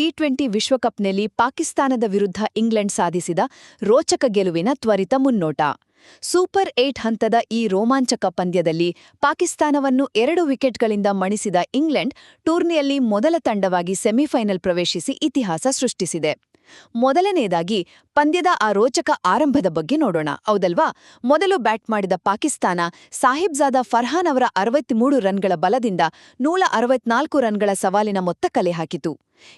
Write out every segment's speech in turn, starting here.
T20 ವಿಶ್ವಕಪ್ನಲ್ಲಿ ಪಾಕಿಸ್ತಾನದ ವಿರುದ್ಧ ಇಂಗ್ಲೆಂಡ್ ಸಾಧಿಸಿದ ರೋಚಕ ಗೆಲುವಿನ ತ್ವರಿತ ಮುನ್ನೋಟ. ಸೂಪರ್ 8 ಹಂತದ ಈ ರೋಮಾಂಚಕ ಪಂದ್ಯದಲ್ಲಿ ಪಾಕಿಸ್ತಾನವನ್ನು 2 ವಿಕೆಟ್ಗಳಿಂದ ಮಣಿಸಿದ ಇಂಗ್ಲೆಂಡ್ ಟೂರ್ನಿಯಲ್ಲಿ ಮೊದಲ ತಂಡವಾಗಿ ಸೆಮಿಫೈನಲ್ ಪ್ರವೇಶಿಸಿ ಇತಿಹಾಸ ಸೃಷ್ಟಿಸಿದೆ. ಮೊದಲನೆಯದಾಗಿ ಪಂದ್ಯದ ಆ ರೋಚಕ ಆರಂಭದ ಬಗ್ಗೆ ನೋಡೋಣ, ಹೌದಲ್ವಾ? ಮೊದಲು ಬ್ಯಾಟ್ ಮಾಡಿದ ಪಾಕಿಸ್ತಾನ ಸಾಹಿಬ್ಜಾದಾ ಫರ್ಹಾನ್ ಅವರ 63 ರನ್ಗಳ ಬಲದಿಂದ 164 ರನ್ಗಳ ಸವಾಲಿನ ಮೊತ್ತ ಕಲೆ ಹಾಕಿತು.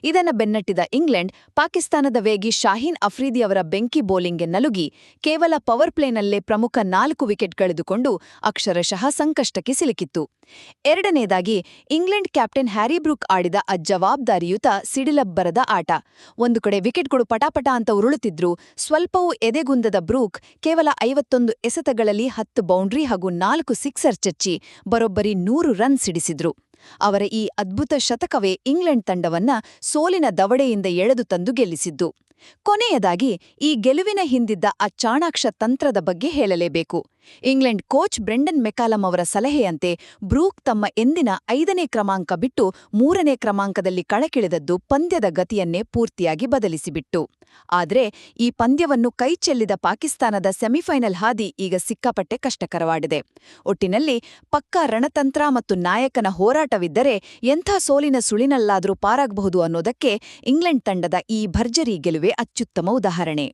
ಇದನ್ನ ಬೆನ್ನಟ್ಟಿದ ಇಂಗ್ಲೆಂಡ್ ಪಾಕಿಸ್ತಾನದ ವೇಗಿ ಶಾಹೀನ್ ಅಫ್ರೀದಿ ಅವರ ಬೆಂಕಿ ಬೌಲಿಂಗ್ಗೆ ನಲುಗಿ ಕೇವಲ ಪವರ್ ಪ್ಲೇನಲ್ಲೇ ಪ್ರಮುಖ 4 ವಿಕೆಟ್ ಕಳೆದುಕೊಂಡು ಅಕ್ಷರಶಃ ಸಂಕಷ್ಟಕ್ಕೆ ಸಿಲುಕಿತ್ತು. ಎರಡನೇದಾಗಿ ಇಂಗ್ಲೆಂಡ್ ಕ್ಯಾಪ್ಟನ್ ಹ್ಯಾರಿ ಬ್ರೂಕ್ ಆಡಿದ ಜವಾಬ್ದಾರಿಯುತ ಸಿಡಿಲಬ್ಬರದ ಆಟ. ಒಂದು ಕಡೆ ವಿಕೆಟ್ಗಳು ಪಟಾಪಟ ಅಂತ ಉರುಳುತ್ತಿದ್ರು, ಸ್ವಲ್ಪವೂ ಎದೆಗುಂದದ ಬ್ರೂಕ್ ಕೇವಲ 51 ಎಸೆತಗಳಲ್ಲಿ 10 ಬೌಂಡ್ರಿ ಹಾಗೂ 4 ಸಿಕ್ಸರ್ ಚಚ್ಚಿ ಬರೋಬ್ಬರಿ 100 ರನ್ ಸಿಡಿಸಿದ್ರು. ಅವರ ಈ ಅದ್ಭುತ ಶತಕವೇ ಇಂಗ್ಲೆಂಡ್ ತಂಡವನ್ನ ಸೋಲಿನ ದವಡೆಯಿಂದ ಎಳೆದು ತಂದು ಗೆಲ್ಲಿಸಿದ್ದು. ಕೊನೆಯದಾಗಿ ಈ ಗೆಲುವಿನ ಹಿಂದಿದ್ದ ಆ ಚಾಣಾಕ್ಷ ತಂತ್ರದ ಬಗ್ಗೆ ಹೇಳಲೇಬೇಕು. ಇಂಗ್ಲೆಂಡ್ ಕೋಚ್ ಬ್ರೆಂಡನ್ ಮೆಕಾಲಮ್ ಅವರ ಸಲಹೆಯಂತೆ ಬ್ರೂಕ್ ತಮ್ಮ ಎಂದಿನ 5ನೇ ಕ್ರಮಾಂಕ ಬಿಟ್ಟು 3ನೇ ಕ್ರಮಾಂಕದಲ್ಲಿ ಕಣಕ್ಕಿಳಿದದ್ದು ಪಂದ್ಯದ ಗತಿಯನ್ನೇ ಪೂರ್ತಿಯಾಗಿ ಬದಲಿಸಿಬಿಟ್ಟು. ಆದ್ರೆ ಈ ಪಂದ್ಯವನ್ನು ಕೈಚೆಲ್ಲಿದ ಪಾಕಿಸ್ತಾನದ ಸೆಮಿಫೈನಲ್ ಹಾದಿ ಈಗ ಸಿಕ್ಕಾಪಟ್ಟೆ ಕಷ್ಟಕರವಾಗಿದೆ. ಒಟ್ಟಿನಲ್ಲಿ ಪಕ್ಕಾ ರಣತಂತ್ರ ಮತ್ತು ನಾಯಕನ ಹೋರಾಟವಿದ್ದರೆ ಎಂಥ ಸೋಲಿನ ಸುಳಿನಲ್ಲಾದರೂ ಪಾರಾಗಬಹುದು ಅನ್ನೋದಕ್ಕೆ ಇಂಗ್ಲೆಂಡ್ ತಂಡದ ಈ ಭರ್ಜರಿ ಗೆಲುವೇ ಅತ್ಯುತ್ತಮ ಉದಾಹರಣೆ.